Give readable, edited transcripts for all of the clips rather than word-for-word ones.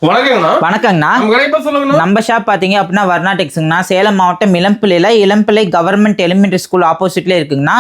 வணக்கங்கண்ணா. நம்ம ஷாப் பாத்தீங்க அப்படின்னா வர்ணா டெக்ஸ்ங்கண்ணா. சேலம் மாவட்டம் இளம்பிள்ளை கவர்மெண்ட் எலிமெண்டரி ஸ்கூல் ஆப்போசிட்ல இருக்குங்கண்ணா.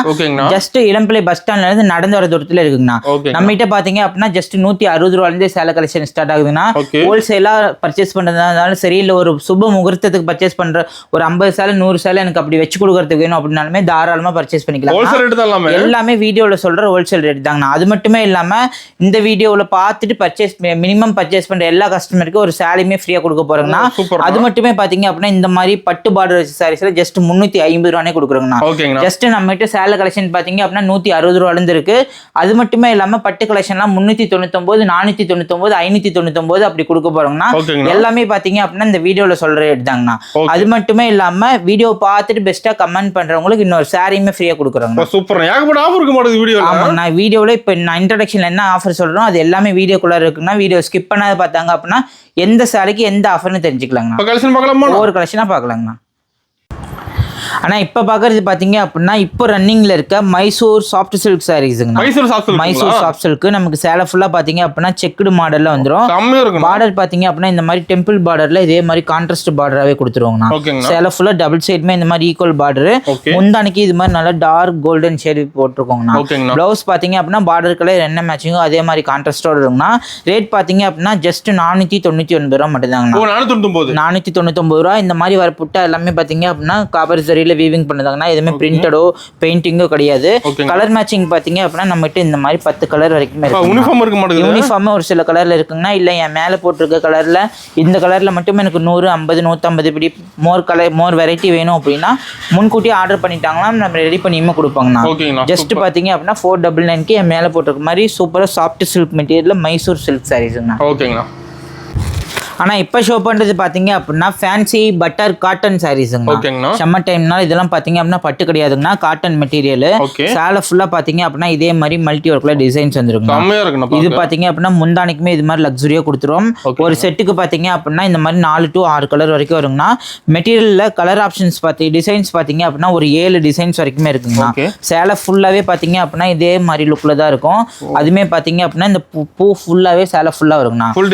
ஜஸ்ட் இளம்பிள்ளை பஸ் ஸ்டாண்ட்ல இருந்து நடந்து வர தூரத்துல இருக்குங்கண்ணா. நம்ம கிட்ட பாத்தீங்க அப்படின்னா ஜஸ்ட் 160 ரூபாயில இருந்து சேலை கலெக்ஷன் ஸ்டார்ட் ஆகுதுங்கண்ணா. ஹோல்சேலா பர்ச்சேஸ் பண்றதுனாலும் சரி, இல்ல ஒரு சுப முகூர்த்தத்துக்கு பர்ச்சேஸ் பண்ற ஒரு 50 சேலை 100 சேலை எனக்கு அப்படி வச்சு கொடுக்கறதுக்கு வேணும் அப்படின்னாலுமே தாராளமா பர்ச்சேஸ் பண்ணிக்கலாம். எல்லாமே வீடியோல சொல்ற ஹோல்சேல் ரேட் தாங்கண்ணா. அது மட்டுமே இல்லாம இந்த வீடியோல பார்த்துட்டு பர்ச்சேஸ் மினிமம் பர்ச்சேஸ் பண்ற எல்லா கஸ்டமருக்கு ஒரு சாரியுமே ஃப்ரீயா கொடுக்க போறோம்னா. அது மட்டுமே பாத்தீங்க அப்படின்னா இந்த மாதிரி பட்டு பார்டர் சாரீஸ்ல ஜஸ்ட் 350 ரூபானே கொடுக்குறோங்கண்ணா. ஜஸ்ட் நம்ம கிட்ட சேலை கலெக்ஷன் பாத்தீங்க அப்படின்னா 160 ரூபாயில இருந்து இருக்கு. அது மட்டுமே இல்லாம பட்டு கலெக்ஷன்லாம் 399, 499, 599 அப்படி கொடுக்க போறோம்னா. எல்லாமே பாத்தீங்க அப்படின்னா இந்த வீடியோல சொல்ற ரேட் தாங்கண்ணா. அது மட்டுமே இல்லாம வீடியோ பார்த்துட்டு பெஸ்டா கமெண்ட் பண்றவங்களுக்கு இன்னொரு சாரியுமே ஃப்ரீயா கொடுக்குறோங்க. சூப்பர். ஏகப்பட்ட ஆஃபர் இருக்கு மாட்டேங்குது வீடியோல. ஆமாங்கண்ணா. வீடியோல இப்ப நான் இன்ட்ரோடக்ஷன்ல என்ன ஆஃபர் சொல்றோம் அது எல்லாமே வீடியோக்குள்ள இருக்குன்னா வீடியோ ஸ்கிப் பண்ணாத பார்த்தாங்க அப்படின்னா எந்த சாரிக்கு எந்த ஆஃபர்னு தெரிஞ்சுக்கலாங்கண்ணா. ஒவ்வொரு கலெக்ஷனா பார்க்கலாங்கண்ணா. ஆனா இப்ப பாக்குறது பாத்தீங்க அப்படின்னா இப்போ ரன்னிங்ல இருக்க மைசூர் சாஃப்ட் சில்க் சாரீஸ்ங்க. மைசூர் சாஃப்ட் சில்க் நமக்கு சேலை ஃபுல்லா பாத்தீங்க அப்படின்னா செக்குடு மாடல்ல வந்துரும். பார்டர் பாத்தீங்க அப்படின்னா இந்த மாதிரி டெம்பிள் பார்டர்ல இதே மாதிரி கான்ட்ராஸ்ட் பார்டராவே கொடுத்துருவாங்கண்ணா. சேலை ஃபுல்லா டபுள் சைடுமே இந்த மாதிரி ஈக்குவல் பார்டர். முந்தானிக்கு இது மாதிரி நல்லா டார்க் கோல்டன் ஷேட் போட்டிருக்கோங்கண்ணா. பிளவுஸ் பாத்தீங்க அப்படின்னா பார்டர் கலர் என்ன மேட்சிங்கோ அதே மாதிரி கான்ட்ராஸ்டோட இருக்குங்கண்ணா. ரேட் பாத்தீங்க அப்படின்னா ஜஸ்ட் 499 ரூபா மட்டும் தாங்கண்ணா. 499 ரூபா. இந்த மாதிரி வர புட்டா எல்லாமே பாத்தீங்க அப்படின்னா காப்பர் சரியில வீவிங் பண்ணதாங்கன்னா எதுவுமே பிரிண்டடோ பெயிண்டிங்கோ கிடையாது. கலர் மேட்சிங் பாத்தீங்க அப்படின்னா நம்ம கிட்ட இந்த மாதிரி 10 கலர் வரைக்கும் இருக்கு. யூனிஃபார்ம் ஒரு சில கலர்ல இருக்குங்கன்னா இல்ல என் மேல போட்டிருக்க கலர்ல இந்த கலர்ல மட்டும் எனக்கு 100, 50, 150 இப்படி மோர் வெரைட்டி வேணும் அப்படின்னா முன்கூட்டியே ஆர்டர் பண்ணிட்டாங்கன்னா நம்ம ரெடி பண்ணியுமே கொடுப்பாங்கண்ணா. ஜஸ்ட் பாத்தீங்க அப்படின்னா 499 என் மேல போட்டிருக்க மாதிரி சூப்பரா சாஃப்ட் சில்க் மெட்டீரியல்ல மைசூர் சில்க் சாரீஸ்ங்கண்ணா. ஓகேங்களா. ஆனா இப்ப ஷோ பண்றது பாத்தீங்க அப்படின்னா ஃபேன்சி பட்டர் காட்டன் சாரீஸ்ங்க. சம்மர் டைம்னால இதெல்லாம் பாத்தீங்க அப்படின்னா பட்டு கிடையாதுங்கன்னா காட்டன் மெட்டீரியல். சேலை ஃபுல்லா பாத்தீங்க அப்படின்னா இதே மாதிரி மல்டி ஒர்க்ல டிசைன்ஸ் வந்துருங்க. இது பாத்தீங்க அப்படின்னா முந்தானிக்குமே இது மாதிரி லக்ஸுரியா கொடுத்துரும். ஒரு செட்டுக்கு பாத்தீங்க அப்படின்னா இந்த மாதிரி 4 to 6 கலர் வரைக்கும் வருங்கண்ணா. மெட்டீரியல்ல கலர் ஆப்ஷன்ஸ் டிசைன்ஸ் பாத்தீங்க அப்படின்னா ஒரு 7 டிசைன்ஸ் வரைக்குமே இருக்குங்க. சேலை ஃபுல்லாவே பாத்தீங்க அப்படின்னா இதே மாதிரி லுக்ல தான் இருக்கும். அதுமே பாத்தீங்க அப்படின்னா இந்த பூ ஃபுல்லாவே சேலை ஃபுல்லா வருங்கண்ணா. ஃபுல்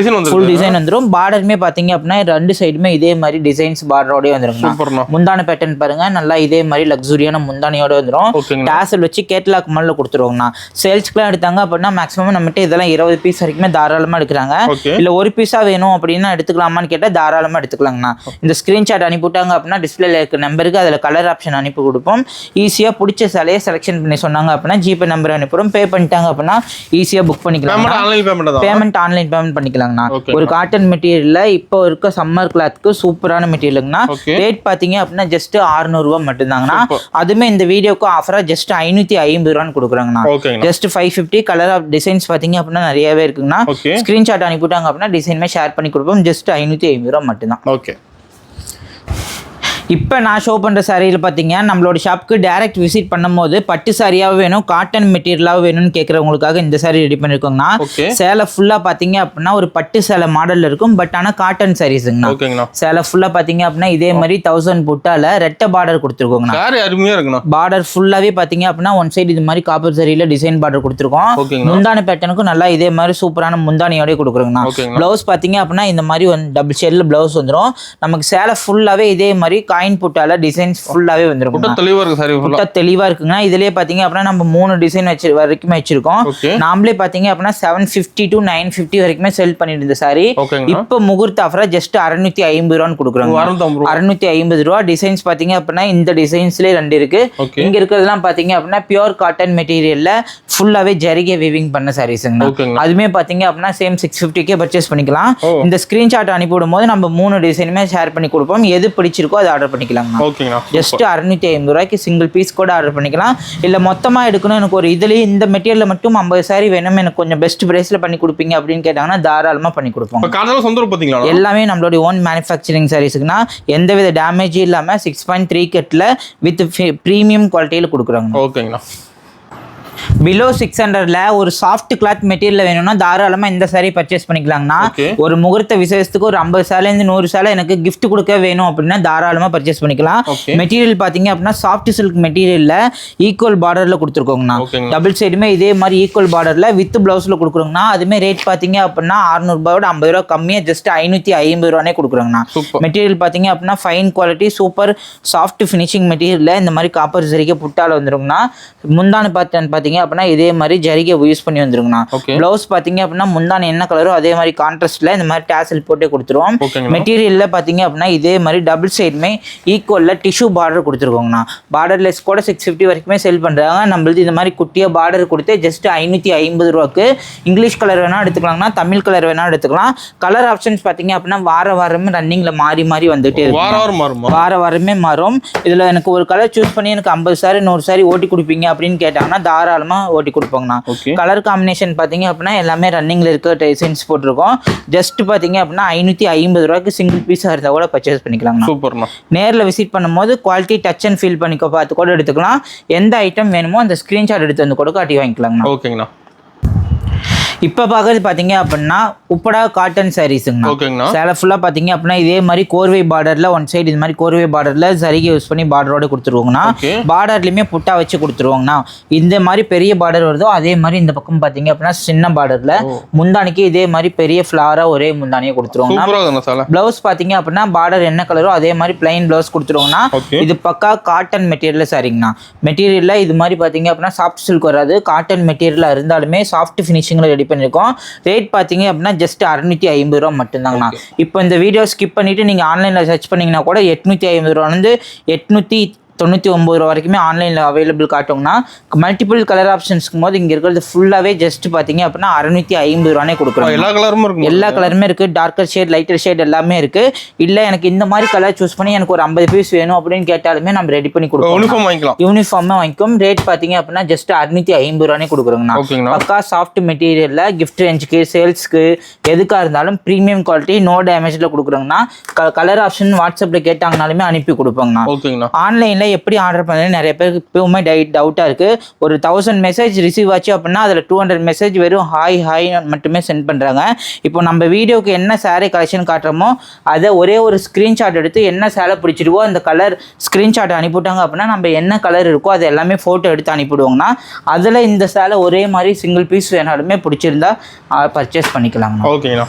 டிசைன் வந்துரும். பாத்தீங்க அப்படின்னா ரெண்டு சைடுமே இதே மாதிரி டிசைன்ஸ் பார்டரோட வந்துருங்க. முந்தான பேட்டர்ன் பாருங்க நல்லா இதே மாதிரி லக்ஸுரியான முந்தானியோட வந்துரும். டாசல் வச்சு கேட்லாக் மாடல்ல கொடுத்துருவாங்கண்ணா. சேல்ஸ்க்குலாம் எடுத்தாங்க அப்படின்னா மேக்ஸிமம் நம்மகிட்ட இதெல்லாம் 20 பீஸ் வரைக்குமே தாராளமா எடுக்கிறாங்க. இல்ல ஒரு பீஸா வேணும் அப்படின்னா எடுத்துக்கலாமான்னு கேட்டா தாராளமா எடுத்துக்கலாங்கண்ணா. இந்த ஸ்கிரீன்ஷாட் அனுப்பிவிட்டாங்க அப்படின்னா டிஸ்பிளேல இருக்க நம்பருக்கு அதுல கலர் ஆப்ஷன் அனுப்பி கொடுப்போம். ஈஸியா பிடிச்ச சேலையை செலக்ஷன் பண்ணி சொன்னாங்க அப்படின்னா ஜிபே நம்பர் அனுப்புறோம். பே பண்ணிட்டாங்க அப்படின்னா ஈஸியா புக் பண்ணிக்கலாம். பேமெண்ட் ஆன்லைன் பேமெண்ட் பண்ணிக்கலாங்கண்ணா. ஒரு காட்டன் மெட்டீரியல் இப்போ இருக்க சம்மர் கிளாத்துக்கு சூப்பரான மெட்டீரியலுங்கண்ணா. ரேட் பாத்தீங்க அப்படின்னா ஜஸ்ட் 600 ரூபாய் மட்டும் தாங்கண்ணா. அதுமே இந்த வீடியோக்கு ஆஃபரா ஜஸ்ட் 550 ரூபான்னு கொடுக்குறாங்கண்ணா. ஜஸ்ட் 550 கலர் ஆஃப் டிசைன்ஸ் பாத்தீங்க அப்படின்னா நிறையவே இருக்குங்கண்ணா. ஸ்கிரீன்ஷாட் அனுப்பிவிட்டாங்க அப்படின்னா டிசைன்மே ஷேர் பண்ணி கொடுப்போம். ஜஸ்ட் 550 ரூபாய் மட்டும் தான். இப்போ நான் ஷோ பண்ணுற சாரியில் பார்த்தீங்க நம்மளோட ஷாப்புக்கு டைரக்ட் விசிட் பண்ணும்போது பட்டு சாரியாகவும் வேணும் காட்டன் மெட்டீரியலாகவும் வேணும்னு கேட்குறவங்களுக்காக இந்த சாரி ரெடி பண்ணியிருக்கோங்கண்ணா. சேலை ஃபுல்லாக பார்த்தீங்க அப்படின்னா ஒரு பட்டு சேலை மாடலில் இருக்கும். பட் ஆனால் காட்டன் சாரீஸுங்கண்ணா. சேலை ஃபுல்லாக பார்த்தீங்க அப்படின்னா இதே மாதிரி 1000 புட்டால ரெட்டை பார்டர் கொடுத்துருக்கோங்கண்ணா. பார்டர் ஃபுல்லாகவே பார்த்தீங்க அப்படின்னா ஒன் சைடு இது மாதிரி காப்பர் சாரியில் டிசைன் பார்டர் கொடுத்துருக்கோம். முந்தான பேட்டர்னுக்கும் நல்லா இதே மாதிரி சூப்பரான முந்தானியோடய கொடுக்குறோங்கண்ணா. ப்ளவுஸ் பார்த்தீங்க அப்படின்னா இந்த மாதிரி டபுள் ஷேட்ல ப்ளவுஸ் வந்துடும். நமக்கு சேலை ஃபுல்லாகவே இதே மாதிரி காயின் புட்டால டிசைன்ஸ் ஃபுல்லாவே வந்துரும். தெளிவா இருக்குங்க. இதுலயே பாத்தீங்க அப்படின்னா நம்ம 3 டிசைன் வரைக்கும் வச்சிருக்கோம். நாமளே பாத்தீங்க அப்படின்னா 750 to 950 வரைக்குமே செல் பண்ணிட்டு இருந்த சாரி இப்ப முகூர்த்த ஆஃபரா ஜஸ்ட் 650 ரூபான்னு கொடுக்குறாங்க. 650 ரூபா. டிசைன்ஸ் பாத்தீங்க அப்படின்னா இந்த டிசைன்ஸ்லயே 2 இருக்கு. இங்க இருக்கிறதெல்லாம் பாத்தீங்க அப்படின்னா பியூர் காட்டன் மெட்டீரியல்ல ஃபுல்லாவே ஜரிகை வீவிங் பண்ண சாரீஸ்ங்க. அதுமே பாத்தீங்க அப்படின்னா சேம் 650 பர்ச்சேஸ் பண்ணிக்கலாம். இந்த ஸ்கிரீன்ஷாட் அனுப்பிவிடும் போது நம்ம 3 டிசைனுமே ஷேர் பண்ணி கொடுப்போம். எது பிடிச்சிருக்கோ அதை ஆர்டர் பண்ணிக்கலாம். ஜஸ்ட் 650 ரூபாய்க்கு சிங்கிள் பீஸ் கூட ஆர்டர் பண்ணிக்கலாம். இல்ல மொத்தமா எடுக்கணும் எனக்கு ஒரு இதுல இந்த மெட்டீரியல் மட்டும் 50 சாரி வேணும் எனக்கு கொஞ்சம் பெஸ்ட் பிரைஸ்ல பண்ணி கொடுப்பீங்க அப்படின்னு கேட்டாங்கன்னா தாராளமா பண்ணி கொடுப்போம். எல்லாமே நம்மளோட ஓன் மேனுஃபேக்சரிங் சாரீஸ்க்குனா எந்தவித டேமேஜ் இல்லாம 6.3 கட்ல வித் பிரீமியம் குவாலிட்டியில கொடுக்குறாங்க. பிலோ 600ல ஒரு சாஃப்ட் கிளாத் மெட்டீரியல் வேணும்னா தாராளமா இந்த saree பர்ச்சேஸ் பண்ணிக்கலாங்கண்ணா. ஒரு முகூர்த்த விசேஷத்துக்கு ஒரு 50 சேலைலேருந்து 100 சேலை எனக்கு கிஃப்ட் கொடுக்க வேணும் அப்படின்னா தாராளமா பர்ச்சேஸ் பண்ணிக்கலாம். மெட்டீரியல் பாத்தீங்க அப்படின்னா சாஃப்ட் சில்க் மெட்டீரியல்ல ஈக்குவல் பார்டர்ல கொடுத்துருக்கோங்கண்ணா. டபுள் சைடுமே இதே மாதிரி ஈக்குவல் பார்டர்ல வித் பிளவுஸ்ல கொடுக்குறோங்கண்ணா. அதுமே ரேட் பாத்தீங்க அப்படின்னா 600 ரூபாயோட 50 ரூபா கம்மியா ஜஸ்ட் 550 ரூபானே கொடுக்குறோங்கண்ணா. மெட்டீரியல் பாத்தீங்க அப்படின்னா fine quality super soft finishing மெட்டீரியல்ல இந்த மாதிரி காப்பர் ஜரிகை புட்டால வந்துருங்கண்ணா. முந்தான பாத்தீங்க அப்படின்னா இதே மாதிரி ஜரிகை யூஸ் பண்ணி வந்துருங்கண்ணா. பிளவுஸ் பாத்தீங்க அப்படின்னா முந்தான என்ன கலரோ அதே மாதிரி கான்ட்ராஸ்ட்ல இந்த மாதிரி டாசல் போட்டே கொடுத்துருவோம். மெட்டீரியல்ல பாத்தீங்க அப்படின்னா இதே மாதிரி டபுள் சைடுமே ஈக்குவல்ல டிஷ்யூ பார்டர் கொடுத்துருக்கோங்கண்ணா. பார்டர்லெஸ் கூட 650 வரைக்குமே செல் பண்றாங்க. நம்மளுக்கு இந்த மாதிரி குட்டியா பார்டர் கொடுத்து ஜஸ்ட் 550 ரூபாய்க்கு இங்கிலீஷ் கலர் வேணா எடுத்துக்கலாம்னா தமிழ் கலர் வேணா எடுத்துக்கலாம். கலர் ஆப்ஷன்ஸ் பாத்தீங்க அப்படின்னா வாரமே ரன்னிங்ல மாறி மாறி வந்துட்டே இருக்கும். வாரமே மாறும். இதுல எனக்கு ஒரு கலர் சூஸ் பண்ணி எனக்கு 50 சாரி 100 சாரி ஓட்டி கொடுப்பீங்க அப்படின்னு கேட்டாங்கன்னா தாராளமா ஓட்டி கொடுப்போங்கண்ணா. கலர் காம்பினேஷன் பாத்தீங்க அப்படின்னா எல்லாமே ரன்னிங்ல இருக்க டிசைன்ஸ் போட்டிருக்கோம். ஜஸ்ட் பாத்தீங்க அப்படின்னா 550 ரூபாய்க்கு சிங்கிள் பீஸ் இருந்தா கூட பர்ச்சேஸ் பண்ணிக்கலாம். சூப்பர்ண்ணா. நேரில் விசிட் பண்ணும்போது குவாலிட்டி டச் அண்ட் ஃபீல் பண்ணிக்கோ பார்த்து கூட எடுத்துக்கலாம். எந்த ஐட்டம் வேணுமோ அந்த ஸ்கிரீன்ஷாட் எடுத்து வந்து கூட காட்டி வாங்கிக்கலாங்கண்ணா. ஓகேங்கண்ணா. இப்போ பார்க்கறது பார்த்தீங்க அப்படின்னா உப்படா காட்டன் சாரீஸுங்கண்ணா. சேலை ஃபுல்லாக பார்த்தீங்க அப்படின்னா இதே மாதிரி கோர்வை பார்டரில் ஒன் சைடு இது மாதிரி கோர்வை பார்டரில் சரிகை யூஸ் பண்ணி பார்டரோட கொடுத்துருவோங்கண்ணா. பார்டர்லையுமே புட்டா வச்சு கொடுத்துருவோங்கண்ணா. இந்த மாதிரி பெரிய பார்டர் வருதோ அதே மாதிரி இந்த பக்கம் பார்த்தீங்க அப்படின்னா சின்ன பார்டரில் முந்தானிக்கு இதே மாதிரி பெரிய ஃப்ளாராக ஒரே முந்தானியை கொடுத்துருவோங்கண்ணா. பிளவுஸ் பார்த்தீங்க அப்படின்னா பார்டர் என்ன கலரோ அதே மாதிரி பிளைன் பிளவுஸ் கொடுத்துருவோங்கண்ணா. இது பக்கா காட்டன் மெட்டீரியல் சாரிங்கண்ணா. மெட்டீரியலில் இது மாதிரி பார்த்தீங்க அப்படின்னா சாஃப்ட் சில்க் வராது. காட்டன் மெட்டீரியலாக இருந்தாலுமே சாஃப்ட் ஃபினிஷிங்கில் ரெடி பண்ணிருக்கோம். ரேட் பாத்தீங்க அப்படின்னா ஜஸ்ட் 650 ரூபா மட்டும்தாங்கண்ணா. இப்போ இந்த வீடியோ ஸ்கிப் பண்ணிட்டு நீங்க ஆன்லைன்ல சர்ச் பண்ணீங்கன்னா கூட 850 ரூபால இருந்து 899 ரூபா வரைக்குமே ஆன்லைனில் அவைலபிள் காட்டுவோம்னா மல்டிபிள் கலர் ஆப்ஷன்ஸ்க்கும் போது இங்கே இருக்கிறது ஃபுல்லாகவே ஜஸ்ட் பார்த்தீங்க அப்படின்னா 650 ரூபானே கொடுக்குறோம். எல்லா கலருமே இருக்குது. டார்க்கர் ஷேட் லைட்டர் ஷேட் எல்லாமே இருக்குது. இல்லை எனக்கு இந்த மாதிரி கலர் சூஸ் பண்ணி எனக்கு ஒரு 50 பீஸ் வேணும் அப்படின்னு கேட்டாலுமே நம்ம ரெடி பண்ணி கொடுக்குறோம். யூனிஃபார்மாக வாங்கிக்கும். ரேட் பார்த்தீங்க அப்படின்னா ஜஸ்ட் 650 ரூபானே கொடுக்குறோங்கண்ணா. பக்கா சாஃப்ட் மெட்டீரியலில் கிஃப்ட் ரேஞ்சுக்கு சேல்ஸ்க்கு எதுக்காக இருந்தாலும் ப்ரீமியம் குவாலிட்டி நோ டேமேஜில் கொடுக்குறோங்கண்ணா. கலர் ஆப்ஷன் வாட்ஸ்அப்பில் கேட்டாங்கனாலுமே அனுப்பி கொடுப்போங்கண்ணா. ஆன்லைனில் எப்படி ஆர்டர் பண்ணது நிறைய பேருக்கு இப்பவுமே டவுட்டா இருக்கு. ஒரு 1000 மெசேஜ் ரிசீவ் ஆச்சு அப்படின்னா அதுல 200 மெசேஜ் வெறும் ஹாய் மட்டுமே சென்ட் பண்றாங்க. இப்போ நம்ம வீடியோக்கு என்ன சாரி கலெக்ஷன் காட்டுறோமோ அதை ஒரே ஒரு ஸ்கிரீன்ஷாட் எடுத்து என்ன சேலை பிடிச்சிருவோ அந்த கலர் ஸ்கிரீன்ஷாட் அனுப்பிவிட்டாங்க அப்படின்னா நம்ம என்ன கலர் இருக்கோ அது எல்லாமே போட்டோ எடுத்து அனுப்பிவிடுவோங்கண்ணா. அதுல இந்த சேலை ஒரே மாதிரி சிங்கிள் பீஸ் வேணாலுமே பிடிச்சிருந்தா பர்ச்சேஸ் பண்ணிக்கலாம். ஓகேங்களா.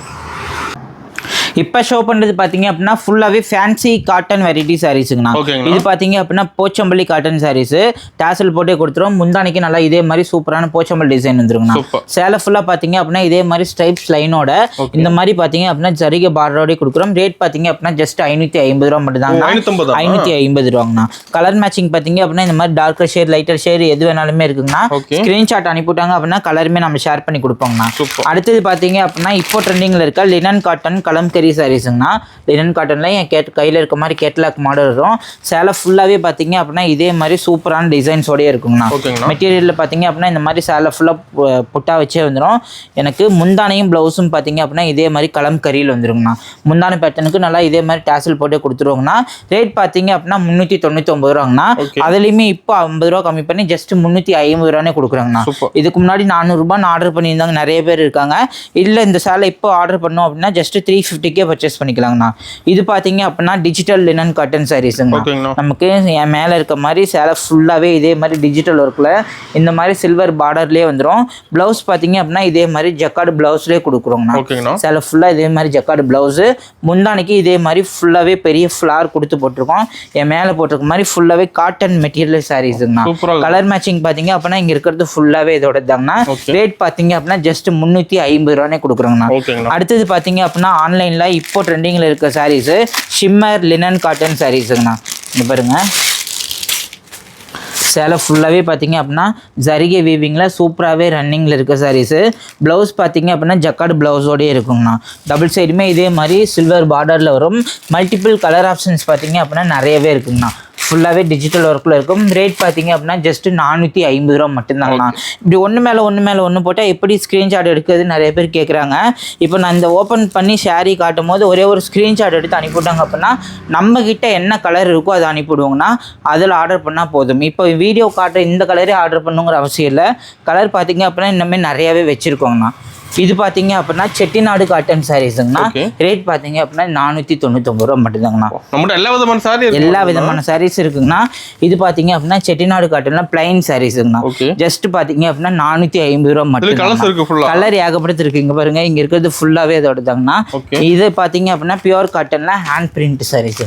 இப்போ ஷோ பண்ணுறது பார்த்தீங்க அப்படின்னா ஃபுல்லாகவே ஃபேன்சி காட்டன் வெரைட்டி சாரீஸுங்கண்ணா. இது பார்த்தீங்க அப்படின்னா போச்சம்பள்ளி காட்டன் சாரீஸு டாசல் போட்டே கொடுத்துருவோம். முந்தானிக்கு நல்லா இதே மாதிரி சூப்பரான போச்சம்பள்ளி டிசைன் வந்துருங்கண்ணா. சேலை ஃபுல்லாக பார்த்தீங்க அப்படின்னா இதே மாதிரி ஸ்ட்ரைப்ஸ் லைனோட இந்த மாதிரி பார்த்தீங்க அப்படின்னா ஜரிகை பார்டரோடய கொடுக்குறோம். ரேட் பார்த்தீங்க அப்படின்னா ஜஸ்ட் 550 ரூபா மட்டும் தாங்க. 550 ரூபாங்கண்ணா. கலர் மேட்சிங் பார்த்தீங்க அப்படின்னா இந்த மாதிரி டார்க்கர் ஷேட் லைட்டர் ஷேட் எது வேணாலுமே இருக்குங்கண்ணா. ஸ்கிரீன்ஷாட் அனுப்பிவிட்டாங்க அப்படின்னா கலருமே நம்ம ஷேர் பண்ணி கொடுப்போங்கண்ணா. அடுத்தது பார்த்தீங்க அப்படின்னா இப்போ ட்ரெண்டிங்கில் இருக்க லினன் காட்டன் கலம்கரி சாரீஸுங்கண்ணா. லினன் காட்டன்ல என் கையில் இருக்க மாதிரி கேட்லாக் மாடல் வரும். சேலை ஃபுல்லாகவே பார்த்தீங்க அப்படின்னா இதே மாதிரி சூப்பரான டிசைன்ஸோடய இருக்குங்கண்ணா. மெட்டீரியலில் பார்த்தீங்க அப்படின்னா இந்த மாதிரி சேலை ஃபுல்லாக புட்டா வச்சே வந்துடும். எனக்கு முந்தானையும் ப்ளவுஸும் பார்த்தீங்க அப்படின்னா இதே மாதிரி கலம்கரியில் வந்துருங்கண்ணா. முந்தானை பேட்டனுக்கு நல்லா இதே மாதிரி டாசல் போட்டு கொடுத்துருவோங்கண்ணா. ரேட் பார்த்தீங்க அப்படின்னா 399 ரூபாங்கண்ணா. அதுலேயுமே இப்போ 50 ரூபா கம்மி பண்ணி ஜஸ்ட் 350 ரூபானே கொடுக்குறாங்கண்ணா. இதுக்கு முன்னாடி 400 ரூபான்னு ஆர்டர் பண்ணியிருந்தாங்க நிறைய பேர் இருக்காங்க. இல்லை இந்த சேலை இப்போ ஆர்டர் பண்ணோம் அப்படின்னா ஜஸ்ட் 350 பர்ச்சேஸ் பண்ணிக்கலாங்கண்ணா. இது பாத்தீங்க அப்படின்னா டிஜிட்டல் லினன் காட்டன் சாரீஸ்ங்க. நமக்கு என் மேல இருக்க மாதிரி சேலை ஃபுல்லாவே இதே மாதிரி டிஜிட்டல் ஒர்க்ல இந்த மாதிரி சில்வர் பார்டர்லயே வந்துரும். பிளவுஸ் பாத்தீங்க அப்படின்னா இதே மாதிரி ஜக்கார்டு பிளவுஸ்லயே கொடுக்குறோங்கண்ணா. சேலை ஃபுல்லா இதே மாதிரி ஜக்கார்டு பிளவுஸ். முந்தானிக்கு இதே மாதிரி ஃபுல்லாவே பெரிய ஃபிளார் கொடுத்து போட்டிருக்கோம். என் மேல போட்டிருக்க மாதிரி ஃபுல்லாவே காட்டன் மெட்டீரியல் சாரீஸ்ங்கண்ணா. கலர் மேட்சிங் பாத்தீங்க அப்படின்னா இங்க இருக்கிறது ஃபுல்லாவே இதோட தாங்கண்ணா. ரேட் பாத்தீங்க அப்படின்னா ஜஸ்ட் 350 ரூபானே கொடுக்குறோங்கண்ணா. அடுத்தது பாத்தீங்க அப்படின்னா ஆன்லைன்ல இப்போ ட்ரெண்டிங்கில் இருக்க சாரீஸு ஷிம்மர் லினன் காட்டன் சாரீஸுங்கண்ணா. இங்கே பாருங்க சேலை ஃபுல்லாகவே பார்த்தீங்க அப்படின்னா ஜரிகை வீவிங்கில் சூப்பராகவே ரன்னிங்கில் இருக்க சாரீஸு. ப்ளவுஸ் பார்த்தீங்க அப்படின்னா ஜக்கார்டு ப்ளவுஸோடய இருக்குங்கண்ணா. டபுள் சைடுமே இதே மாதிரி சில்வர் பார்டரில் வரும். மல்டிபிள் கலர் ஆப்ஷன்ஸ் பார்த்தீங்க அப்படின்னா நிறையவே இருக்குங்கண்ணா. ஃபுல்லாகவே டிஜிட்டல் ஒர்க்கில் இருக்கும். ரேட் பார்த்தீங்க அப்படின்னா ஜஸ்ட் 450 ரூபா மட்டும்தாங்கண்ணா. இப்படி ஒன்று மேலே ஒன்று போட்டால் எப்படி ஸ்க்ரீன்ஷாட் எடுக்கிறது நிறைய பேர் கேட்குறாங்க. இப்போ நான் இந்த ஓப்பன் பண்ணி ஷேரி காட்டும் போது ஒரே ஒரு ஸ்க்ரீன்ஷாட் எடுத்து அனுப்பிவிட்டாங்க அப்படின்னா நம்மக்கிட்ட என்ன கலர் இருக்கோ அதை அனுப்பிவிடுவோங்கண்ணா. அதில் ஆர்டர் பண்ணால் போதும். இப்போ வீடியோ காட்டுற இந்த கலரே ஆர்டர் பண்ணுங்கிற அவசியம் இல்லை. கலர் பார்த்தீங்க அப்படின்னா இன்னுமே நிறையாவே வச்சுருக்கோங்கண்ணா. இது பார்த்தீங்க அப்படின்னா செட்டிநாடு காட்டன் சாரீஸுங்கண்ணா. ரேட் பார்த்தீங்க அப்படின்னா 499 ரூபா மட்டும்தாங்கண்ணா. எல்லா விதமான சாரீஸ் இருக்குங்கண்ணா. இது பார்த்தீங்க அப்படின்னா செட்டிநாடு காட்டன்ல பிளைன் சாரீஸுங்கண்ணா. ஜஸ்ட் பார்த்தீங்க அப்படின்னா 450 ரூபா மட்டும். கலர் ஏகப்பட்டது இருக்கு. இங்க பாருங்க, இங்க இருக்கிறது ஃபுல்லாவே அதோட தாங்கண்ணா. இது பார்த்தீங்க அப்படின்னா பியூர் காட்டன்ல ஹேண்ட் பிரிண்ட் சாரீஸ்.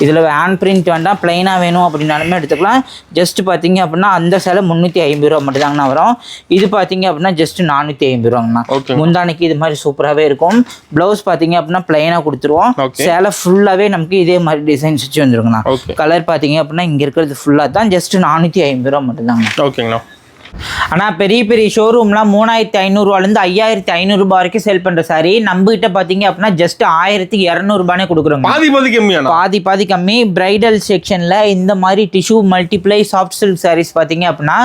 இதுல ஹேண்ட் பிரிண்ட் வேண்டாம், பிளைனா வேணும் அப்படின்னாலுமே எடுத்துக்கலாம். ஜஸ்ட் பார்த்தீங்க அப்படின்னா அந்த சேலை 350 ரூபா மட்டும் தாங்கண்ணா வரும். இது பார்த்தீங்க அப்படின்னா ஜஸ்ட் 450 ரூபாங்கண்ணா. முந்தானைக்கு இது மாதிரி சூப்பராகவே இருக்கும். பிளவுஸ் பார்த்தீங்க அப்படின்னா பிளைனாக கொடுத்துருவோம். சேலை ஃபுல்லாகவே நமக்கு இதே மாதிரி டிசைன்ஸ் வச்சு வந்துருங்கண்ணா. கலர் பார்த்தீங்க அப்படின்னா இங்கே இருக்கிறது ஃபுல்லாக தான் ஜஸ்ட் 450 ரூபா மட்டும்தாங்க. ஓகேங்கண்ணா. ஆனால் பெரிய பெரிய ஷோரூம்லாம் 3500 ரூபாலேருந்து 5500 ரூபாய் வரைக்கும் சேல் பண்ணுற சாரி நம்மகிட்ட பார்த்தீங்க அப்படின்னா ஜஸ்ட் 1200 ரூபானே கொடுக்குறோம். பாதி கம்மி. பிரைடல் செக்ஷனில் இந்த மாதிரி tissue multiply soft silk saris பார்த்தீங்க அப்படின்னா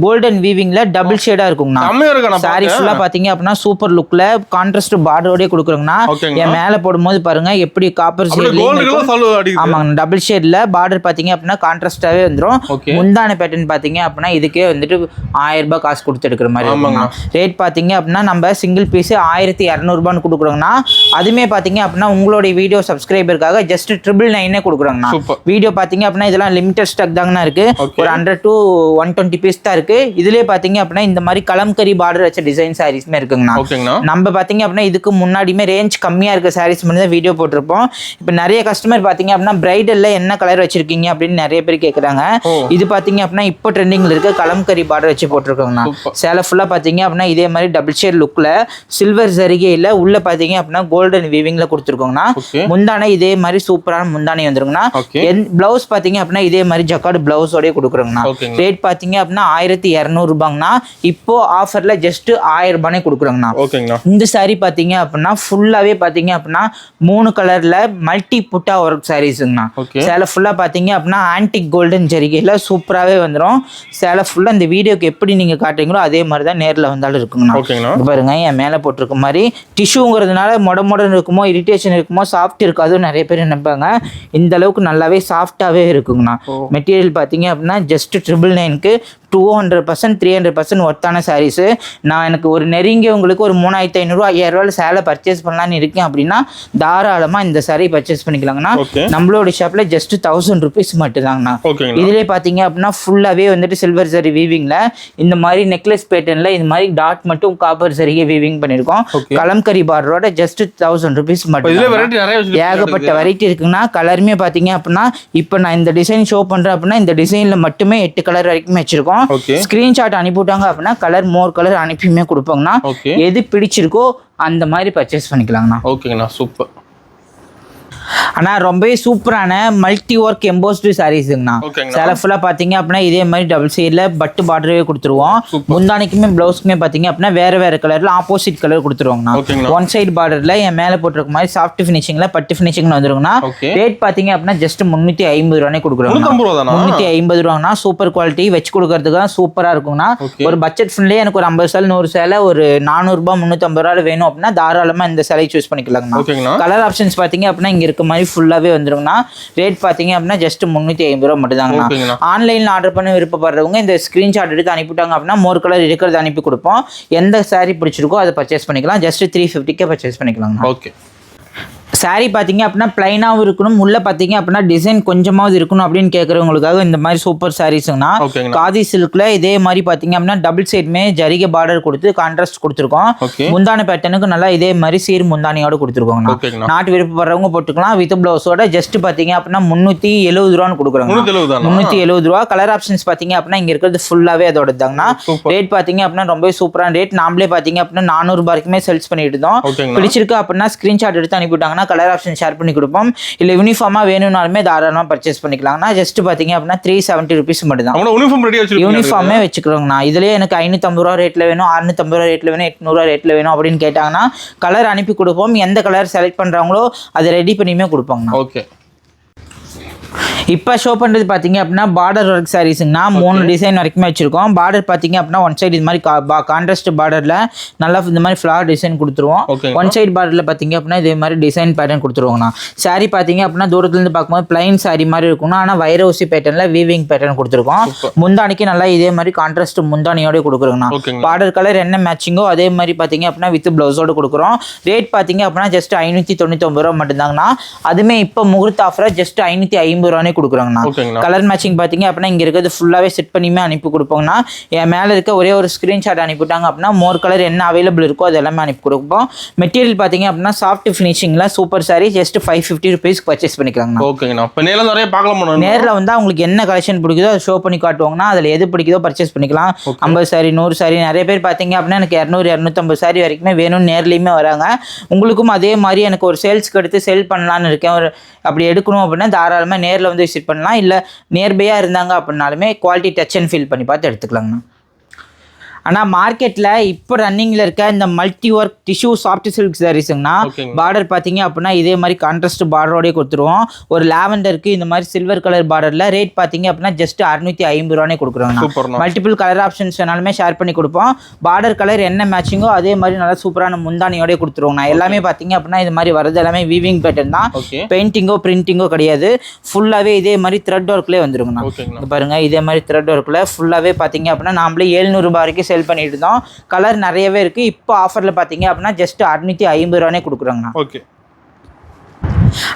கோல்டன் வீவிங்கில் டபுள் ஷேடாக இருக்குங்கண்ணா. சாரி ஃபுல்லாக பார்த்தீங்க அப்படின்னா சூப்பர் லுக்கில் கான்ட்ராஸ்ட் பார்டரோடய கொடுக்குறோங்கண்ணா. என் மேலே போடும்போது பாருங்க எப்படி காப்பர் ஷேட். ஆமாங்க, டபுள் ஷேடில் பார்டர் பார்த்தீங்க அப்படின்னா கான்ட்ராஸ்டாகவே வந்துடும். முந்தான பேட்டர்ன் பார்த்தீங்க அப்படின்னா இதுக்கே வந்துட்டு 1000 ரூபாய் காசு கொடுத்து எடுக்கிற மாதிரி இருக்குங்க. ரேட் பார்த்தீங்க அப்படின்னா நம்ம சிங்கிள் பீஸ் 1200 ரூபான்னு கொடுக்குறோங்கண்ணா. அதுமே பார்த்தீங்க அப்படின்னா உங்களுடைய வீடியோ சப்ஸ்கிரைபருக்காக ஜஸ்ட் 999 கொடுக்குறோங்கண்ணா. வீடியோ பார்த்தீங்க அப்படின்னா இதெல்லாம் லிமிடெட் ஸ்டாக் தாங்கண்ணா இருக்கு. ஒரு 100 to 120 பீஸ் தான் இருக்கு. இதுலேயே பார்த்தீங்க அப்படின்னா இந்த மாதிரி கலம்கரி பார்டர் வச்ச டிசைன் சாரீஸ்மே இருக்குங்கண்ணா. நம்ம பார்த்தீங்க அப்படின்னா இதுக்கு முன்னாடியுமே ரேஞ்ச் கம்மியாக இருக்க சாரீஸ் மட்டும் தான் வீடியோ போட்டிருப்போம். இப்போ நிறைய கஸ்டமர் பார்த்தீங்க அப்படின்னா பிரைடல்ல என்ன கலர் வச்சிருக்கீங்க அப்படின்னு நிறைய பேர் கேட்குறாங்க. இது பார்த்தீங்க அப்படின்னா இப்போ ட்ரெண்டிங்ல இருக்க கலம்கரி பார்டர் வச்சு போட்டிருக்கோங்கண்ணா. சேலை ஃபுல்லா பாத்தீங்க அப்படின்னா இதே மாதிரி டபுள் ஷேட் லுக்ல சில்வர் ஜரிகையில உள்ள பாத்தீங்க அப்படின்னா கோல்டன் வீவிங்ல கொடுத்துருக்கோங்கண்ணா. முந்தானை இதே மாதிரி சூப்பரான முந்தானை வந்துருங்கண்ணா. பிளவுஸ் பாத்தீங்க அப்படின்னா இதே மாதிரி ஜக்கார்டு பிளவுஸோடய கொடுக்குறோங்கண்ணா. ரேட் பாத்தீங்க அப்படின்னா 1200 ரூபாங்கண்ணா. இப்போ ஆஃபர்ல ஜஸ்ட் 1000 ரூபானே கொடுக்குறோங்கண்ணா. இந்த சாரி பாத்தீங்க அப்படின்னா ஃபுல்லாவே பாத்தீங்க அப்படின்னா 3 கலர்ல மல்டி புட்டா ஒர்க் சாரீஸுங்கண்ணா. சேலை ஃபுல்லா பாத்தீங்க அப்படின்னா ஆன்டிக் கோல்டன் ஜரிகையில சூப்பராகவே வந்துடும். சேலை ஃபுல்லா இந்த வீடியோக்கு எப்படி நீங்க காட்டுறீங்களோ அதே மாதிரி தான் நேரில் வந்தாலும் இருக்குங்கண்ணா. பாருங்க, என் மேலே போட்டிருக்க மாதிரி டிஷ்யூங்கிறதுனால மொடன்னு இருக்குமோ, இரிட்டேஷன் இருக்குமோ, சாஃப்ட் இருக்காது நிறைய பேர் நினைப்பாங்க. இந்த அளவுக்கு நல்லாவே சாஃப்டாகவே இருக்குங்கண்ணா. மெட்டீரியல் பார்த்தீங்க அப்படின்னா ஜஸ்ட் 999க்கு 200% 300% ஒர்த்தான சாரீஸு. நான் எனக்கு ஒரு நெருங்கியவங்களுக்கு ஒரு 3500 5000 ரூபாய் சேலை பர்ச்சேஸ் பண்ணலான்னு இருக்கேன் அப்படின்னா தாராளமாக இந்த சாரீ பர்ச்சேஸ் பண்ணிக்கலாங்கண்ணா. நம்மளோட ஷாப்பில் ஜஸ்ட் 1000 rupees மட்டும்தாங்கண்ணா. இதுலேயே பார்த்தீங்க அப்படின்னா ஃபுல்லாகவே வந்துட்டு சில்வர் சரி வீவிங்கில் இந்த மாதிரி நெக்லஸ் பேட்டர்னில் இந்த மாதிரி டாட் மட்டும் காப்பர் சரிகை வீவிங் பண்ணியிருக்கோம். கலம்கரி பார்டரோட ஜஸ்ட் 1000 rupees மட்டும். ஏகப்பட்ட வெரைட்டி இருக்குங்கண்ணா. கலருமே பார்த்தீங்க அப்படின்னா இப்போ நான் இந்த டிசைன் ஷோ பண்ணுறேன் அப்படின்னா இந்த டிசைனில் மட்டுமே 8 கலர் வரைக்கும் வச்சிருக்கோம். ஸ்கிரீன்ஷாட் அனுப்பிவிட்டாங்க அப்படின்னா கலர் மோர் கலர் அனுப்பியுமே கொடுப்பாங்கண்ணா. எது பிடிச்சிருக்கோ அந்த மாதிரி பர்ச்சேஸ் பண்ணிக்கலாங்கண்ணா. ஓகேங்கண்ணா, சூப்பர். ஆனால் ரொம்பவே சூப்பரான மல்டி ஒர்க் எம்போஸ்டு சாரீஸுங்கண்ணா. சேலை ஃபுல்லாக பார்த்தீங்க அப்படின்னா இதே மாதிரி டபுள் சைடில் பட்டு பார்டரே கொடுத்துருவோம். முந்தானிக்குமே ப்ளவுஸ்க்குமே பார்த்தீங்க அப்படின்னா வேறு கலரில் ஆப்போசிட் கலர் கொடுத்துருவாங்கண்ணா. ஒன் சைடு பார்டரில் என் மேலே போட்டிருக்க மாதிரி சாஃப்ட் ஃபினிஷிங்கில் பட்டு ஃபினிஷிங்னு வந்துருங்கண்ணா. ரேட் பார்த்தீங்க அப்படின்னா ஜஸ்ட் 350 ரூபானே கொடுக்குறோம். 350 ரூபாங்கண்ணா. சூப்பர் குவாலிட்டி வச்சு கொடுக்கறதுக்கு சூப்பராக இருக்குங்கண்ணா. ஒரு பட்ஜெட் ஃப்ரெண்ட்லேயே எனக்கு ஒரு 50 சேலை 100 சேலை ஒரு 400 ரூபாய் 350 ரூபாய் வேணும் அப்படின்னா தாராளமாக இந்த சேலை சூஸ் பண்ணிக்கலாங்கண்ணா. கலர் ஆப்ஷன்ஸ் பார்த்தீங்க அப்படின்னா இங்கே இருக்க மாதிரி ஃபுல்லாவே வந்துருங்கண்ணா. ரேட் பாத்தீங்க அப்படின்னா ஜஸ்ட் 350 ரூபாய் மட்டும் தாங்கண்ணா. ஆன்லைன்ல ஆர்டர் பண்ண விருப்பப்படுறவங்க இந்த ஸ்கிரீன்ஷாட் எடுத்து அனுப்பிட்டாங்க அப்படின்னா மோர் கலர் இருக்கிறது அனுப்பி கொடுப்போம். எந்த சாரி பிடிச்சிருக்கோ அதை பர்ச்சேஸ் பண்ணிக்கலாம். ஜஸ்ட் 350 பர்ச்சேஸ் பண்ணிக்கலாம். ஓகே. சாரி பார்த்தீங்க அப்படின்னா பிளைனாகவும் இருக்கணும், உள்ள பார்த்தீங்க அப்படின்னா டிசைன் கொஞ்சமாவது இருக்கணும் அப்படின்னு கேட்குறவங்களுக்காக இந்த மாதிரி சூப்பர் சாரீஸுங்கண்ணா. காதி சில்க்ல இதே மாதிரி பார்த்தீங்க அப்படின்னா டபுள் சைடுமே ஜரிகை பார்டர் கொடுத்து கான்ட்ராஸ்ட் கொடுத்துருக்கோம். முந்தான பேட்டர்னுக்கு நல்லா இதே மாதிரி சீர் முந்தானியோட கொடுத்துருக்கோங்கண்ணா. நாட்டு விருப்பப்படுறவங்க போட்டுக்கலாம். வித் பிளவுஸோட ஜஸ்ட் பார்த்தீங்க அப்படின்னா 370 ரூபான்னு கொடுக்குறாங்க. 370 ரூபா. கலர் ஆப்ஷன்ஸ் பார்த்தீங்க அப்படின்னா இங்கே இருக்கிறது ஃபுல்லாகவே அதோட தாங்கண்ணா. ரேட் பார்த்தீங்க அப்படின்னா ரொம்ப சூப்பரான ரேட். நாமளே பார்த்தீங்க அப்படின்னா 400 ரூபாய்க்குமே சேல்ஸ் பண்ணிட்டு இருந்தோம். பிடிச்சிருக்கு அப்படின்னா ஸ்கிரீன்ஷாட் எடுத்து அனுப்பிவிட்டாங்கன்னா கலர் ஆப்ஷன் ஷேர் பண்ணி கொடுப்போம். இல்லை யூனிஃபார்மாக வேணும்னாலுமே தாராளமாக பர்ச்சேஸ் பண்ணிக்கலாம்னா ஜஸ்ட் பார்த்தீங்க அப்படின்னா 370 rupees மட்டும் தான். யூனிஃபார்மே வச்சுக்கிறோங்கண்ணா. இதுலேயே எனக்கு 550 ரூபா ரேட்டில் வேணும், 650 ரூபா ரேட்டில் வேணும், 800 ரூபா ரேட்டில் வேணும் அப்படின்னு கேட்டாங்கன்னா கலர் அனுப்பி கொடுப்போம். எந்த கலர் செலக்ட் பண்ணுறாங்களோ அதை ரெடி பண்ணியுமே கொடுப்பாங்கண்ணா. ஓகே. இப்போ ஷோ பண்ணுறது பார்த்தீங்க அப்படின்னா பார்டர் ஒர்க் சாரீஸுங்கண்ணா 3 டிசைன் வரைக்குமே வச்சிருக்கோம். பார்டர் பார்த்தீங்க அப்படின்னா ஒன் சைடு இது மாதிரி கான்ட்ராஸ்ட் பார்டரில் நல்லா இந்த மாதிரி ஃப்ளார் டிசைன் கொடுத்துருவோம். ஒன் சைடு பார்டரில் பார்த்தீங்க அப்படின்னா இதே மாதிரி டிசைன் பேட்டர்ன் கொடுத்துருவோங்கண்ணா. சாரீ பார்த்தீங்க அப்படின்னா தூரத்துலேருந்து பார்க்கும்போது பிளைன் சாரீ மாதிரி இருக்கும்னா, ஆனால் வைரவுசி பேட்டர்னில் வீவிங் பேட்டர்ன் கொடுத்துருக்கோம். முந்தானிக்கு நல்லா இதே மாதிரி கான்ட்ராஸ்ட் முந்தானியோட கொடுக்குறோங்கண்ணா. பார்டர் கலர் என்ன மேட்சிங்கோ அதே மாதிரி பார்த்தீங்க அப்படின்னா வித் ப்ளவுஸோடு கொடுக்குறோம். ரேட் பார்த்தீங்க அப்படின்னா ஜஸ்ட் 599 ரூபா மட்டும்தாங்கண்ணா. அதுமே இப்போ முகூர்த்த ஆஃபராக ஜஸ்ட் 550 ரூபானே கொடுக்குறாங்கண்ணா. கலர் மேட்சிங் பார்த்தீங்க அப்படின்னா இங்கே இருக்கிறது ஃபுல்லாகவே செட் பண்ணியுமே அனுப்பி கொடுப்போங்கண்ணா. என் மேலே இருக்க ஒரே ஒரு ஸ்க்ரீன்ஷாட் அனுப்பிவிட்டாங்க அப்படின்னா மோர் கலர் என்ன அவைலபிள் இருக்கோ அது எல்லாமே அனுப்பி கொடுப்போம். மெட்டீரியல் பார்த்தீங்க அப்படின்னா சாஃப்ட் ஃபினிஷிங்கில் சூப்பர் சாரி ஜஸ்ட் 550 ருபீஸ்க்கு பர்ச்சேஸ் பண்ணிக்கலாங்கண்ணா. ஓகேங்கண்ணா. இப்போ நேரில் நிறைய பார்க்கலாம். நேரில் வந்து அவங்களுக்கு என்ன கலெக்ஷன் பிடிக்குதோ அதை ஷோ பண்ணி காட்டுவாங்கன்னா அதில் எது பிடிக்குதோ பர்ச்சேஸ் பண்ணிக்கலாம். 50 சாரி 100 சாரி நிறைய பேர் பார்த்தீங்க அப்படின்னா எனக்கு 200-250 சாரி வரைக்குமே வேணும்னு நேர்லையுமே வராங்க. உங்களுக்கும் அதே மாதிரி எனக்கு ஒரு சேல்ஸ்க்கு எடுத்து சேல் பண்ணலான்னு இருக்கேன், ஒரு அப்படி எடுக்கணும் அப்படின்னா தாராளமாக நேரில் வந்து விசிட் பண்ணலாம். இல்லை நியர்பையாக இருந்தாங்க அப்படின்னாலுமே குவாலிட்டி டச் அண்ட் ஃபீல் பண்ணி பார்த்து எடுத்துக்கலாங்கண்ணா. ஆனால் மார்க்கெட்டில் இப்போ ரன்னிங்கில் இருக்க இந்த multi work tissue soft silk சாரீஸுங்கண்ணா பார்டர் பார்த்தீங்க அப்படின்னா இதே மாதிரி கான்ட்ராஸ்ட் பார்டரோடய கொடுத்துருவோம். ஒரு லாவெண்டருக்கு இந்த மாதிரி சில்வர் கலர் பார்டரில் ரேட் பார்த்தீங்க அப்படின்னா ஜஸ்ட் 650 ரூபானே கொடுக்குறோங்கண்ணா. மல்டிபிள் கலர் ஆப்ஷன்ஸ் வேணாலுமே ஷேர் பண்ணி கொடுப்போம். பார்டர் கலர் என்ன மேட்சிங்கோ அதே மாதிரி நல்லா சூப்பரான முந்தானியோடய கொடுத்துருவோங்கண்ணா. எல்லாமே பார்த்தீங்க அப்படின்னா இது மாதிரி வரது எல்லாமே வீவிங் பேட்டர்ன் தான், பெயிண்டிங்கோ பிரிண்டிங்கோ கிடையாது. ஃபுல்லாகவே இதே மாதிரி த்ரெட் ஒர்க்லேயே வந்துருங்கண்ணா. பாருங்கள் இதே மாதிரி த்ரெட் ஒர்க்கில் ஃபுல்லாகவே பார்த்தீங்க அப்படின்னா நாமளே 700 ரூபாய் வரைக்கும் செல் பண்ணிட்டு இருந்தோம். கலர் நிறையவே இருக்கு. இப்போ ஆஃபர்ல பாத்தீங்க அப்படின்னா ஜஸ்ட் 650 ரூபானே கொடுக்குறாங்க. ஓகே.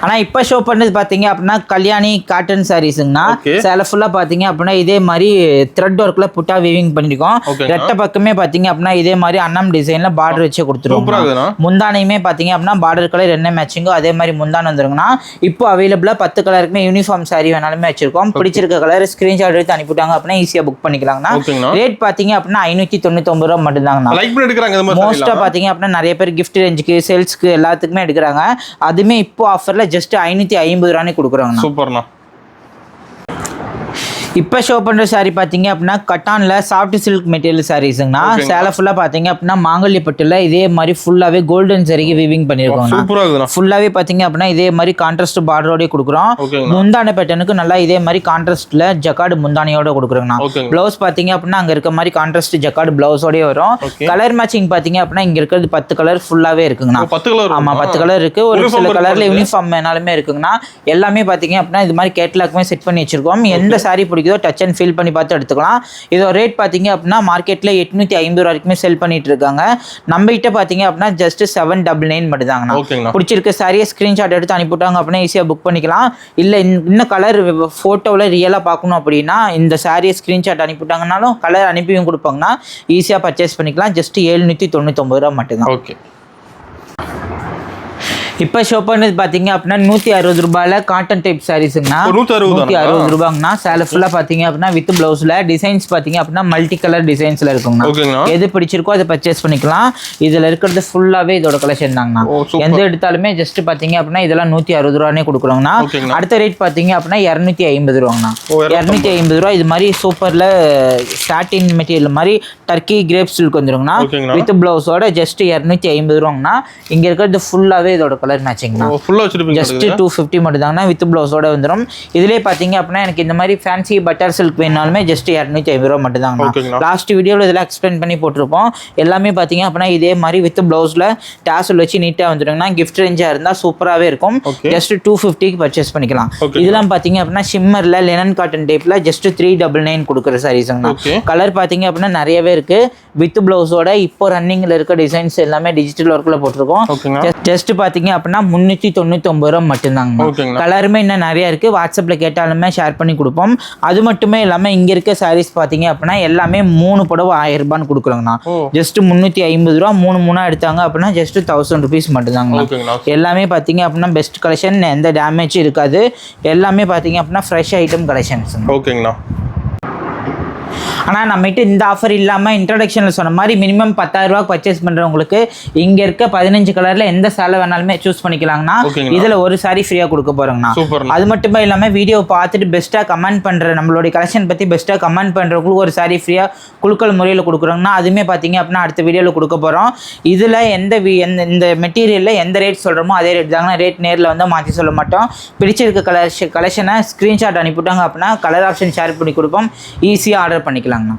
ஆனால் இப்போ ஷோ பண்ணது பார்த்தீங்க அப்படின்னா கல்யாணி காட்டன் சாரீஸுங்கண்ணா. சேலை ஃபுல்லாக பார்த்தீங்க அப்படின்னா இதே மாதிரி த்ரெட் ஒர்க்கில் புட்டா வீவிங் பண்ணியிருக்கோம். ரெட்டை பக்கமே பார்த்தீங்க அப்படின்னா இதே மாதிரி அன்னம் டிசைனில் பார்டர் வச்சு கொடுத்துருவோம். முந்தானையுமே பார்த்தீங்க அப்படின்னா பார்டர் கலர் என்ன மேட்சிங்கோ அதே மாதிரி முந்தானை வந்துருங்கண்ணா. இப்போ அவைலபிளாக 10 கலருக்குமே யூனிஃபார்ம் சாரீ வேணாலுமே வச்சிருக்கோம். பிடிச்சிருக்க கலர் ஸ்க்ரீன்ஷாட் எடுத்து அனுப்பிவிட்டாங்க அப்படின்னா ஈஸியாக புக் பண்ணிக்கலாங்கண்ணா. ரேட் பார்த்தீங்க அப்படின்னா 599 ரூபா மட்டும்தாங்கண்ணா. மோஸ்ட்டாக பார்த்தீங்க அப்படின்னா நிறைய பேர் கிஃப்ட் ரேஞ்சுக்கு சேல்ஸ்க்கு எல்லாத்துக்குமே எடுக்கிறாங்க. அதுமே இப்போ ஆஃபர்ல ஜஸ்ட் 550 ரூபானே கொடுக்குறாங்க. சூப்பர்ண்ணா. இப்போ ஷோ பண்ணுற சாரீ பார்த்தீங்க அப்படின்னா கட்டானில் சாஃப்ட் சில்க் மெட்டீரியல் சாரீஸுங்கண்ணா. சேலை ஃபுல்லாக பார்த்தீங்க அப்படின்னா மாங்கல்யப்பட்டில் இதே மாதிரி ஃபுல்லாகவே கோல்டன் சரிக்கு வீவிங் பண்ணியிருக்கோம். ஃபுல்லாகவே பார்த்தீங்க அப்படின்னா இதே மாதிரி கான்ட்ராஸ்ட் பார்டரோடய கொடுக்குறோம். முந்தான பேட்டர்னுக்கு நல்லா இதே மாதிரி கான்ட்ராஸ்ட்டில் ஜக்கார்டு முந்தானியோட கொடுக்குறோங்கண்ணா. ப்ளவுஸ் பார்த்தீங்க அப்படின்னா அங்கே இருக்க மாதிரி கான்ட்ராஸ்ட் ஜக்கார்டு ப்ளவுஸோடய வரும். கலர் மேட்சிங் பார்த்தீங்க அப்படின்னா இங்கே இருக்கிறது 10 கலர் ஃபுல்லாகவே இருக்குங்கண்ணா. ஆமாம் 10 கலர் இருக்குது. ஒரு சில கலரில் யூனிஃபார்ம் வேணாலுமே இருக்குங்கண்ணா. எல்லாமே பார்த்தீங்க அப்படின்னா இது மாதிரி கேட்லாக்குமே செட் பண்ணி வச்சிருக்கோம். எந்த சாரீ டச் அண்ட் ஃபீல் பண்ணி பார்த்து எடுத்துக்கலாம். இதோட ரேட் பார்த்தீங்க அப்படின்னா மார்க்கெட்டில் 850 வரைக்குமே செல் பண்ணிட்டு இருக்காங்க. நம்ம கிட்ட பார்த்தீங்க அப்படின்னா ஜஸ்ட் 799 மட்டும் தாங்கண்ணா. பிடிச்சிருக்க சாரியை ஸ்க்ரீன்ஷாட் எடுத்து அனுப்பிவிட்டாங்க அப்படின்னா ஈஸியாக புக் பண்ணிக்கலாம். இல்லை இன்னும் கலர் ஃபோட்டோவில் ரியலாக பார்க்கணும் அப்படின்னா இந்த சாரியை ஸ்க்ரீன்ஷாட் அனுப்பிவிட்டாங்கனாலும் கலர் அனுப்பியும் கொடுப்பாங்கன்னா ஈஸியாக பர்ச்சேஸ் பண்ணிக்கலாம். ஜஸ்ட் 799 ரூபா மட்டும்தான். ஓகே. இப்போ ஷோ பண்ணது பார்த்தீங்க அப்படின்னா 160 ரூபாயில் காட்டன் டைப் சாரீஸுங்கண்ணா. 160 ரூபாங்கண்ணா. சேலை ஃபுல்லாக பார்த்தீங்க அப்படின்னா வித் பிளவுஸில் டிசைன்ஸ் பார்த்தீங்க அப்படின்னா மல்டி கலர் டிசைன்ஸில் இருக்குங்கண்ணா. எது பிடிச்சிருக்கோ அதை பர்ச்சேஸ் பண்ணிக்கலாம். இதில் இருக்கிறது ஃபுல்லாகவே இதோட கலெக்ஷன் தாங்கண்ணா. எந்த எடுத்தாலுமே ஜஸ்ட் பார்த்தீங்க அப்படின்னா இதெல்லாம் 160 ரூபானே கொடுக்குறோங்கண்ணா. அடுத்த ரேட் பார்த்தீங்க அப்படின்னா 250 ரூபாங்கண்ணா. 250 ரூபா. இது மாதிரி சூப்பரில் சாட்டின் மெட்டீரியல் மாதிரி டர்க்கி கிரேப் சில்க் வந்துருங்கண்ணா. வித் பிளவுஸோட ஜஸ்ட் 250 ரூபாங்கண்ணா. இங்கே இருக்கிறது ஃபுல்லாகவே இதோட கலர் மேட்சிங்னா ஜஸ்ட் 250 மட்டும் தாங்கண்ணா. வித் பிளவுஸோட வந்துடும். இதுலேயே பார்த்தீங்க அப்படின்னா எனக்கு இந்த மாதிரி ஃபேன்சி பட்டர் சில்க் வேணாலுமே ஜஸ்ட் 250 ரூபா மட்டும் தாங்கண்ணா. லாஸ்ட் வீடியோவில் இதெல்லாம் எக்ஸ்பிளைன் பண்ணி போட்டிருப்போம். எல்லாமே பார்த்தீங்க அப்படின்னா இதே மாதிரி வித் பிளவுஸில் டாசல் வச்சு நீட்டாக வந்துடுங்கண்ணா. கிஃப்ட் ரேஞ்சாக இருந்தால் சூப்பராகவே இருக்கும். ஜஸ்ட் 250க்கு பர்ச்சேஸ் பண்ணிக்கலாம். இதெல்லாம் பார்த்தீங்க அப்படின்னா ஷிம்மரில் லெனன் காட்டன் டைப்பில் ஜஸ்ட் 399 கொடுக்குற சாரீஸுங்கண்ணா. கலர் பார்த்தீங்க அப்படின்னா நிறையவே இருக்குது. வித் பிளவுஸோட இப்போ ரன்னிங்கில் இருக்க டிசைன்ஸ் எல்லாமே டிஜிட்டல் ஒர்க்கில் போட்டிருக்கோம். ஜஸ்ட் பார்த்தீங்க அப்படின்னா 399 ரூபா மட்டும்தாங்க. கலருமே இன்னும் நிறைய இருக்கு. வாட்ஸ்அப்ல கேட்டாலுமே ஷேர் பண்ணி கொடுப்போம். அது மட்டுமே இல்லாம இங்க இருக்க சாரீஸ் பாத்தீங்க அப்படின்னா எல்லாமே 3 புடவை 1000 ரூபான்னு கொடுக்குறாங்கண்ணா. ஜஸ்ட் 350 ரூபா 3 எடுத்தாங்க அப்படின்னா ஜஸ்ட் 1000 ருபீஸ் மட்டும்தாங்க. எல்லாமே பாத்தீங்க அப்படின்னா பெஸ்ட் கலெக்ஷன், எந்த டேமேஜும் இருக்காது. எல்லாமே பாத்தீங்க அப்படின்னா ஃப்ரெஷ் ஐட்டம் கலெக்ஷன்ஸ். ஓகேங்கண்ணா. ஆனால் நம்மகிட்ட இந்த ஆஃபர் இல்லாமல் இன்ட்ரடக்ஷனில் சொன்ன மாதிரி மினிமம் 10,000 ரூபாய்க்கு பர்ச்சேஸ் பண்ணுறவங்களுக்கு இங்கே இருக்க 15 கலரில் எந்த சேலை வேணாலுமே சூஸ் பண்ணிக்கலாங்கண்ணா. இதில் ஒரு சாரி ஃப்ரீயாக கொடுக்க போகிறோங்கண்ணா. அது மட்டுமே இல்லாமல் வீடியோ பார்த்துட்டு பெஸ்ட்டாக கமெண்ட் பண்ணுற நம்மளுடைய கலெக்ஷன் பற்றி பெஸ்ட்டாக கமெண்ட் பண்ணுறவங்களுக்கு ஒரு சாரி ஃப்ரீயாக குழுக்கள் முறையில் கொடுக்குறோங்கண்ணா. அதுவுமே பார்த்தீங்க அப்படின்னா அடுத்த வீடியோவில் கொடுக்க போகிறோம். இதில் இந்த மெட்டீரியலில் எந்த ரேட் சொல்கிறோமோ அதே ரேட் தாங்கண்ணா. ரேட் நேரில் வந்து மாற்றி சொல்ல மாட்டோம். பிடிச்சிருக்க கலெக்ஷனை ஸ்க்ரீன்ஷாட் அனுப்பிவிட்டாங்க அப்படின்னா கலர் ஆப்ஷன் ஷேர் பண்ணி கொடுப்போம். ஈஸியாக ஆர்டர் பண்ணிக்கலாங்கண்ணா.